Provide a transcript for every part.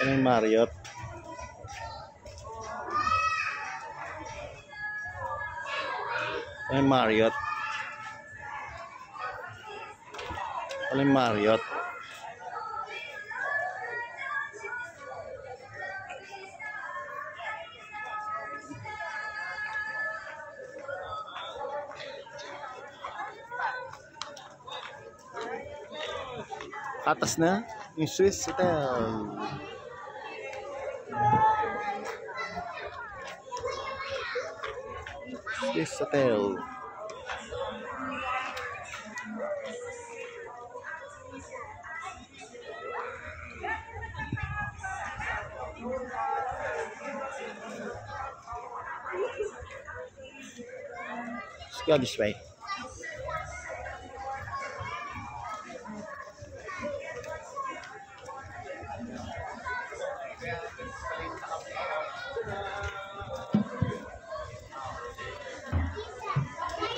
Ano yung Marriott? Ano yung Marriott? Ano yung Marriott? Atas na yung Swiss Hotel. Swiss Hotel. Let's go this way.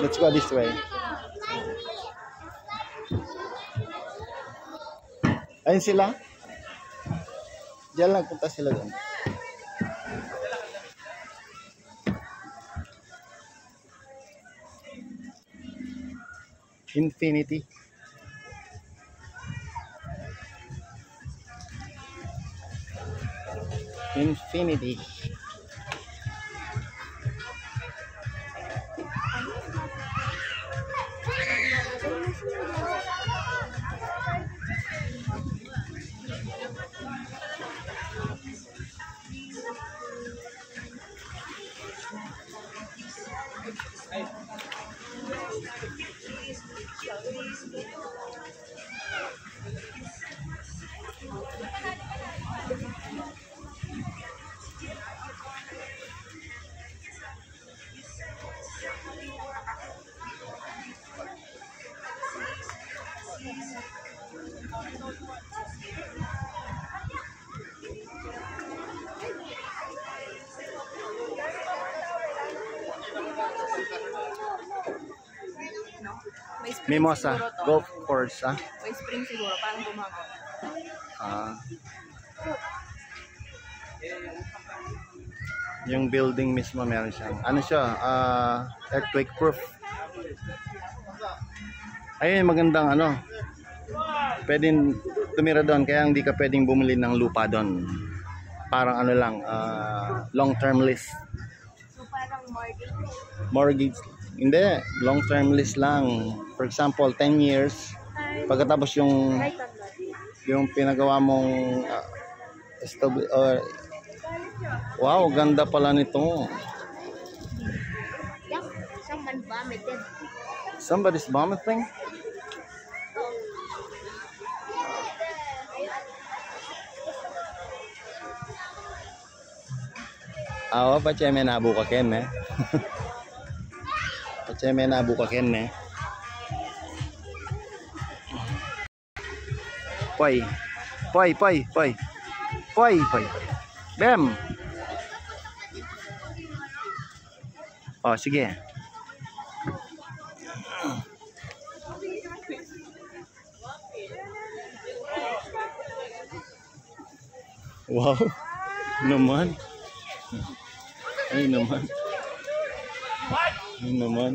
Let's go this way. Ayun sila. Diyan lang punta sila doon. Infinity. Infinity. Mimosa, golf course, ah? May spring siguro, parang gumagawa. Yung building mismo meron siyang, ano siya, earthquake proof. Ayun, magandang ano, pwedeng tumira doon, kaya hindi ka pwedeng bumili ng lupa doon. Parang ano lang, long term lease. So parang Mortgage. Hindi, long term lease lang. For example, 10 years. Pagkatapos yung pinagawa mong wow, ganda pala nito. someone vomited. Somebody's vomiting? Awa, paceme na buka ken eh. Paceme na buka ken eh. Poy. Poy, poy, poy. Poy, poy. Bem. Oh, sige. Wow. Naman. Ay naman. Ay naman.